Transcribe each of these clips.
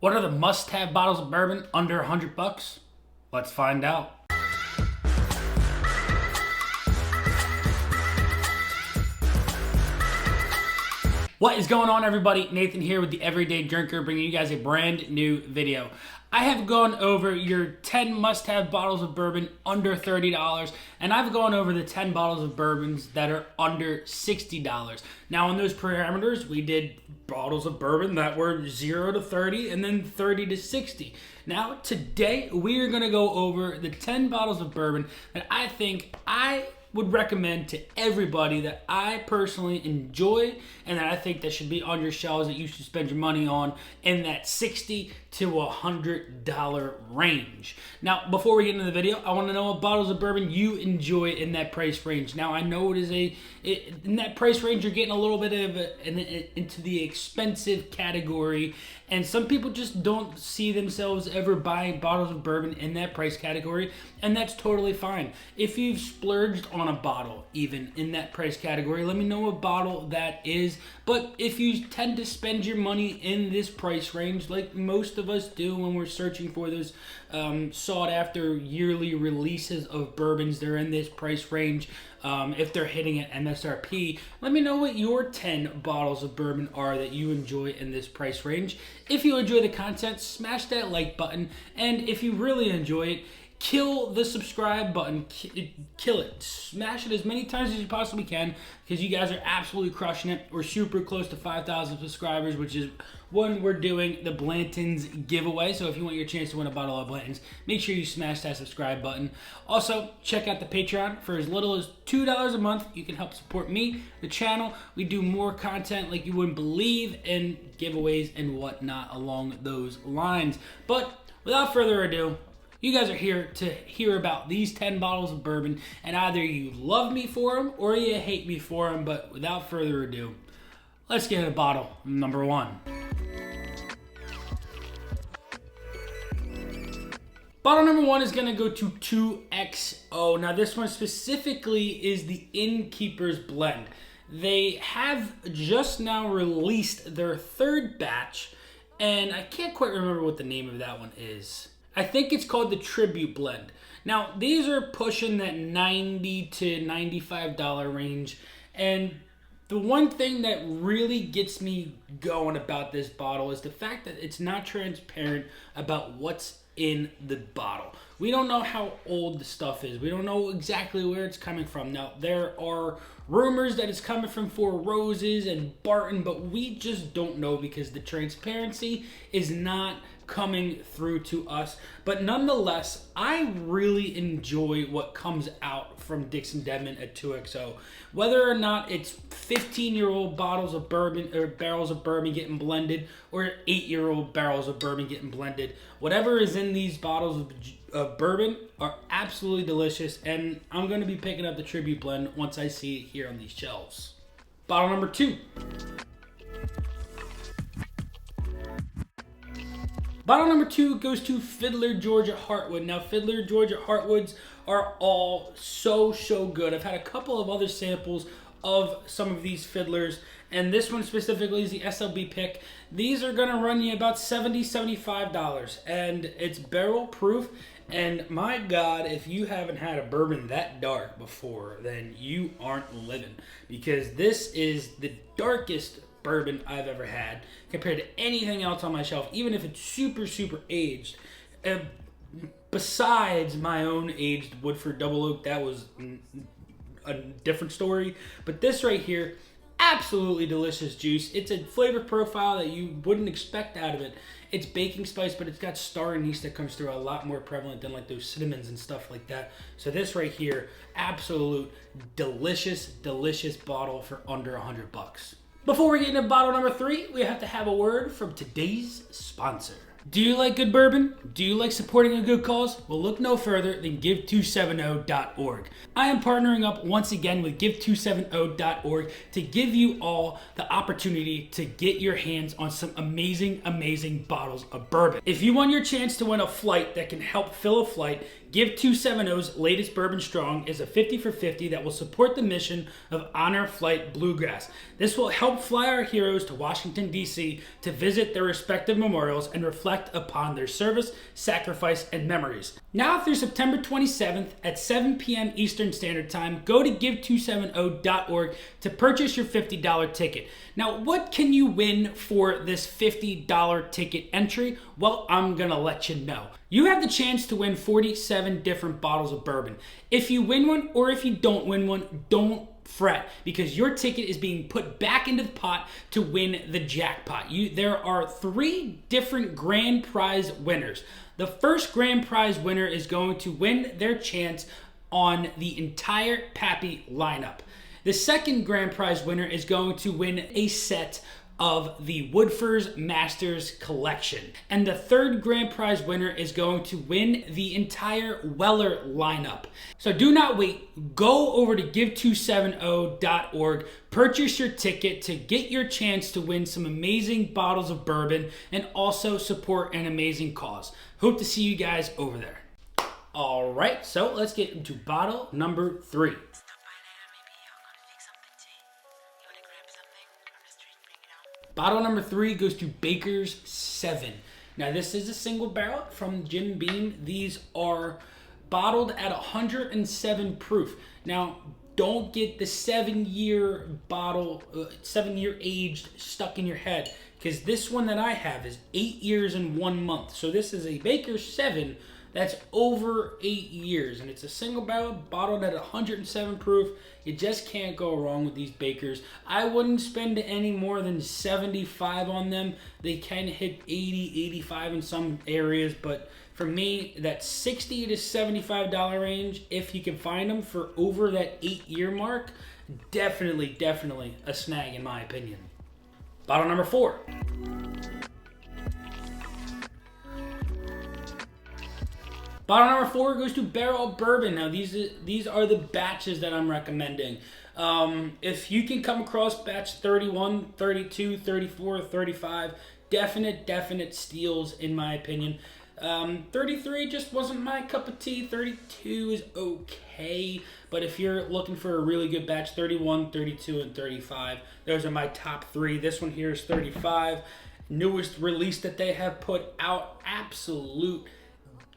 What are the must-have bottles of bourbon under 100 bucks? Let's find out. What is going on, everybody? Nathan here with the Everyday Drinker, bringing you guys a brand new video. I have gone over your 10 must-have bottles of bourbon under $30, and I've gone over the 10 bottles of bourbons that are under $60. Now, on those parameters, we did bottles of bourbon that were 0 to 30 and then 30 to 60. Now, today, we are going to go over the 10 bottles of bourbon that I think I would recommend to everybody, that I personally enjoy and that I think that should be on your shelves, that you should spend your money on in that $60 to $100 range. Now, before we get into the video, I want to know what bottles of bourbon you enjoy in that price range. Now, I know in that price range, you're getting a little bit of into the expensive category, and some people just don't see themselves ever buying bottles of bourbon in that price category, and that's totally fine. If you've splurged on a bottle, even in that price category, let me know what bottle that is. But if you tend to spend your money in this price range, like most of us do when we're searching for those sought after yearly releases of bourbons, they're in this price range. If they're hitting at MSRP, let me know what your 10 bottles of bourbon are that you enjoy in this price range. If you enjoy the content, smash that like button, and if you really enjoy it, kill the subscribe button, kill it, smash it as many times as you possibly can, because you guys are absolutely crushing it. We're super close to 5,000 subscribers, which is when we're doing the Blanton's giveaway. So if you want your chance to win a bottle of Blanton's, make sure you smash that subscribe button. Also, check out the Patreon. For as little as $2 a month, you can help support me, the channel. We do more content like you wouldn't believe, and giveaways and whatnot along those lines. But without further ado, you guys are here to hear about these 10 bottles of bourbon, and either you love me for them or you hate me for them. But without further ado, let's get into bottle number 1. Bottle number 1 is going to go to 2XO. Now, this one specifically is the Innkeeper's Blend. They have just now released their third batch, and I can't quite remember what the name of that one is. I think it's called the Tribute Blend. Now, these are pushing that $90 to $95 range, and the one thing that really gets me going about this bottle is the fact that it's not transparent about what's in the bottle. We don't know how old the stuff is. We don't know exactly where it's coming from. Now, there are rumors that it's coming from Four Roses and Barton, but we just don't know because the transparency is not coming through to us. But nonetheless, I really enjoy what comes out from Dixon Deadman at 2XO. Whether or not it's 15-year-old bottles of bourbon or barrels of bourbon getting blended, or 8-year-old barrels of bourbon getting blended, whatever is in these bottles of bourbon are absolutely delicious, and I'm going to be picking up the Tribute Blend once I see it here on these shelves. Bottle number 2. Bottle number 2 goes to Fiddler Georgia Heartwood. Now, Fiddler Georgia Heartwoods are all so good. I've had a couple of other samples of some of these Fiddlers, and this one specifically is the SLB pick. These are going to run you about $70, $75, and it's barrel proof. And my God, if you haven't had a bourbon that dark before, then you aren't living, because this is the darkest bourbon I've ever had compared to anything else on my shelf, even if it's super aged. Besides my own aged Woodford Double Oak, that was a different story. But this right here, absolutely delicious juice. It's a flavor profile that you wouldn't expect out of it. It's baking spice, but it's got star anise that comes through a lot more prevalent than like those cinnamons and stuff like that. So this right here, absolute delicious bottle for under 100 bucks. Before we get into bottle number 3, we have to have a word from today's sponsor. Do you like good bourbon? Do you like supporting a good cause? Well, look no further than give270.org. I am partnering up once again with give270.org to give you all the opportunity to get your hands on some amazing bottles of bourbon. If you want your chance to win a flight that can help fill a flight, Give 270's latest Bourbon Strong is a 50 for 50 that will support the mission of Honor Flight Bluegrass. This will help fly our heroes to Washington, D.C. to visit their respective memorials and reflect reflect upon their service, sacrifice, and memories. Now through September 27th at 7 p.m. Eastern Standard Time, go to give270.org to purchase your $50 ticket. Now, what can you win for this $50 ticket entry? Well, I'm gonna let you know. You have the chance to win 47 different bottles of bourbon. If you win one or if you don't win one, don't fret, because your ticket is being put back into the pot to win the jackpot. There are 3 different grand prize winners. The first grand prize winner is going to win their chance on the entire Pappy lineup. The second grand prize winner is going to win a set of the Woodford's Masters collection. And the third grand prize winner is going to win the entire Weller lineup. So do not wait. Go over to give270.org, purchase your ticket to get your chance to win some amazing bottles of bourbon and also support an amazing cause. Hope to see you guys over there. All right, so let's get into bottle number 3. Bottle number 3 goes to Baker's 7. Now this is a single barrel from Jim Beam. These are bottled at 107 proof. Now don't get the 7-year bottle, 7-year aged stuck in your head, because this one that I have is 8 years and 1 month. So this is a Baker's 7 that's over 8 years, and it's a single barrel bottled at 107 proof. You just can't go wrong with these Bakers. I wouldn't spend any more than 75 on them. They can hit 80, 85 in some areas, but for me, that $60 to $75 range, if you can find them for over that 8-year mark, definitely a snag in my opinion. Bottle number 4. Bottle number 4 goes to Barrell Bourbon. Now these are the batches that I'm recommending. If you can come across batch 31, 32, 34, 35, definite steals in my opinion. 33 just wasn't my cup of tea. 32 is okay, but if you're looking for a really good batch, 31, 32, and 35, those are my top 3. This one here is 35. Newest release that they have put out, absolute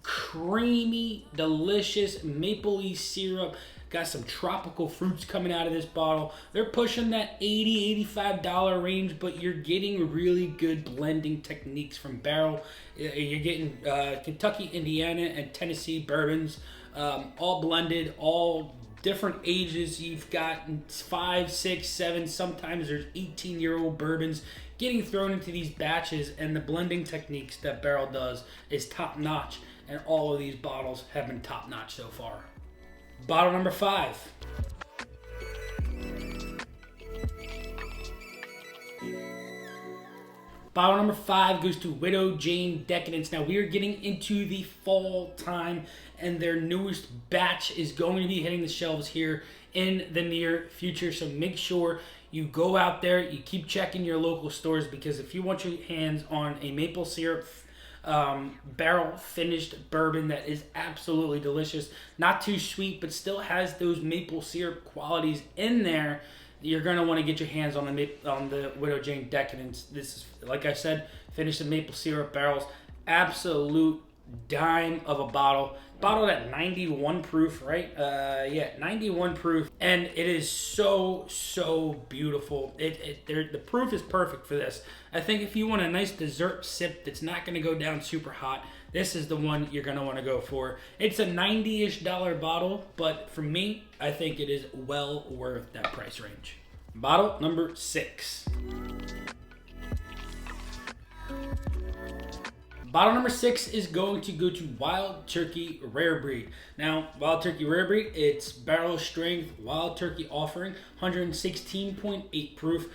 creamy, delicious mapley syrup. Got some tropical fruits coming out of this bottle. They're pushing that $80, $85 range, but you're getting really good blending techniques from Barrell. You're getting Kentucky, Indiana, and Tennessee bourbons, all blended, all different ages. You've got 5, 6, 7, sometimes there's 18-year-old bourbons getting thrown into these batches, and the blending techniques that Barrell does is top-notch. And all of these bottles have been top-notch so far. Bottle number 5. Bottle number 5 goes to Widow Jane Decadence. Now we are getting into the fall time, and their newest batch is going to be hitting the shelves here in the near future. So make sure you go out there, you keep checking your local stores, because if you want your hands on a maple syrup barrel finished bourbon that is absolutely delicious, not too sweet but still has those maple syrup qualities in there, you're going to want to get your hands on the Widow Jane Decadence. This is, like I said, finished in maple syrup barrels. Absolute dime of a bottle. Bottled at 91 proof, right? Yeah, 91 proof, and it is so beautiful. The proof is perfect for this. I think if you want a nice dessert sip that's not going to go down super hot, this is the one you're going to want to go for. It's a $90-ish bottle, but for me, I think it is well worth that price range. Bottle number 6. Bottle number 6 is going to go to Wild Turkey Rare Breed. Now, Wild Turkey Rare Breed, it's barrel strength Wild Turkey offering, 116.8 proof.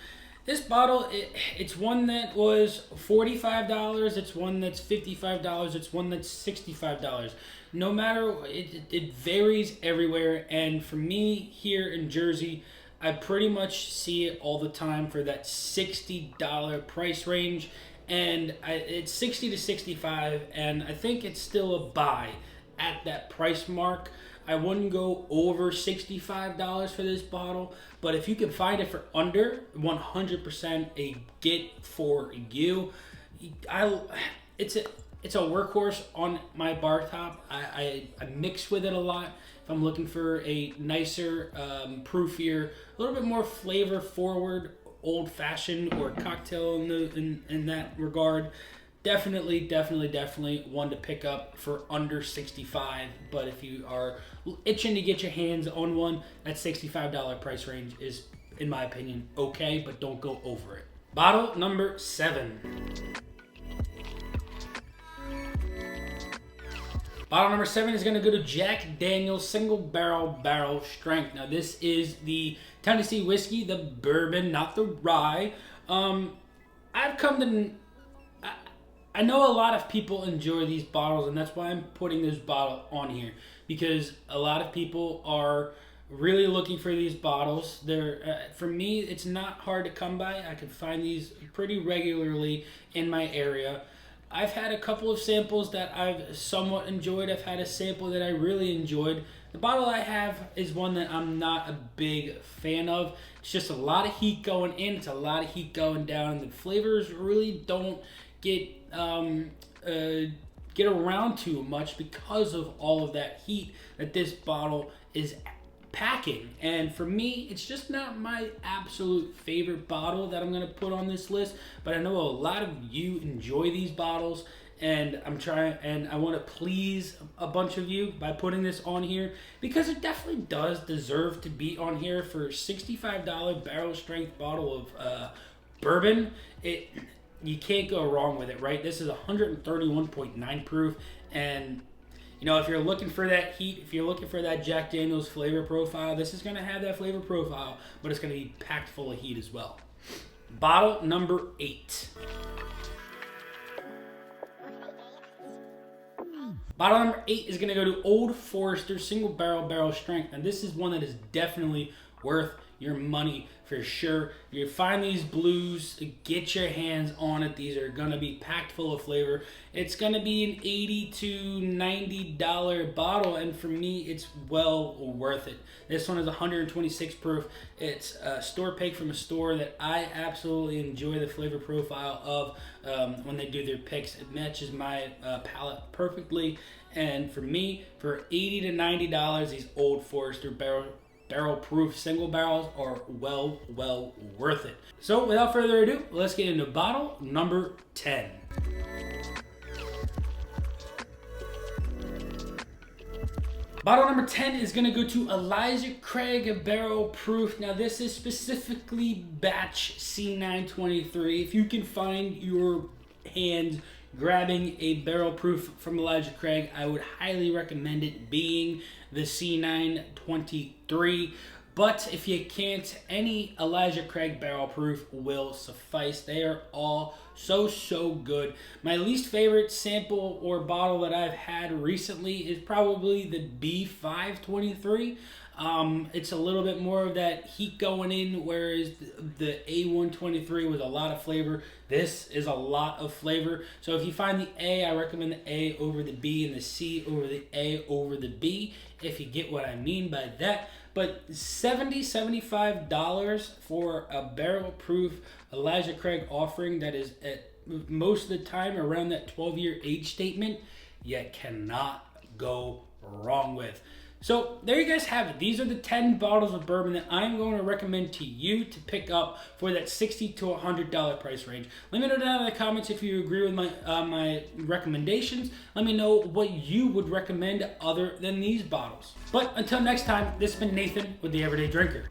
This bottle, it's one that was $45, it's one that's $55, it's one that's $65. No matter, it varies everywhere, and for me here in Jersey, I pretty much see it all the time for that $60 price range. And it's 60 to 65, and I think it's still a buy at that price mark. I wouldn't go over $65 for this bottle, but if you can find it for under, 100% a get for you. it's a workhorse on my bar top. I mix with it a lot. If I'm looking for a nicer, proofier, a little bit more flavor forward, old fashioned or cocktail in that regard, definitely one to pick up for under 65. But if you are itching to get your hands on one, that $65 price range is, in my opinion, okay, but don't go over it. Bottle number 7. Bottle number 7 is going to go to Jack Daniel's Single Barrel Strength. Now this is the Tennessee whiskey, the bourbon, not the rye. I've come to... I know a lot of people enjoy these bottles, and that's why I'm putting this bottle on here, because a lot of people are really looking for these bottles. They're for me, it's not hard to come by. I can find these pretty regularly in my area. I've had a couple of samples that I've somewhat enjoyed. I've had a sample that I really enjoyed. The bottle I have is one that I'm not a big fan of. It's just a lot of heat going in. It's a lot of heat going down. The flavors really don't get around too much because of all of that heat that this bottle is packing. And for me, it's just not my absolute favorite bottle that I'm going to put on this list, but I know a lot of you enjoy these bottles, and I want to please a bunch of you by putting this on here, because it definitely does deserve to be on here. For a $65 barrel strength bottle of bourbon, you can't go wrong with it, right? This is 131.9 proof, and you know, if you're looking for that heat, if you're looking for that Jack Daniel's flavor profile, this is going to have that flavor profile, but it's going to be packed full of heat as well. Bottle number 8. Bottle number 8 is going to go to Old Forester Single Barrel Strength. And this is one that is definitely worth your money for sure. You find these blues, get your hands on it. These are going to be packed full of flavor. It's going to be an $80 to $90 bottle, and for me, it's well worth it. This one is 126 proof. It's a store pick from a store that I absolutely enjoy the flavor profile of when they do their picks. It matches my palate perfectly, and for me, for $80 to $90, these Old Forester barrel proof single barrels are well worth it. So without further ado, let's get into bottle number 10. Bottle number 10 is going to go to Elijah Craig Barrel Proof. Now this is specifically batch C923. If you can find your hands grabbing a barrel proof from Elijah Craig, I would highly recommend it being the C923. But if you can't, any Elijah Craig barrel proof will suffice. They are all so good. My least favorite sample or bottle that I've had recently is probably the B523. It's a little bit more of that heat going in, whereas the A123 was a lot of flavor. This is a lot of flavor. So if you find the A, I recommend the A over the B and the C over the A over the B, if you get what I mean by that. But $75 for a barrel proof Elijah Craig offering that is at most of the time around that 12-year age statement, you cannot go wrong with. So there you guys have it. These are the 10 bottles of bourbon that I'm going to recommend to you to pick up for that $60 to $100 price range. Let me know down in the comments if you agree with my recommendations. Let me know what you would recommend other than these bottles. But until next time, this has been Nathan with The Everyday Drinker.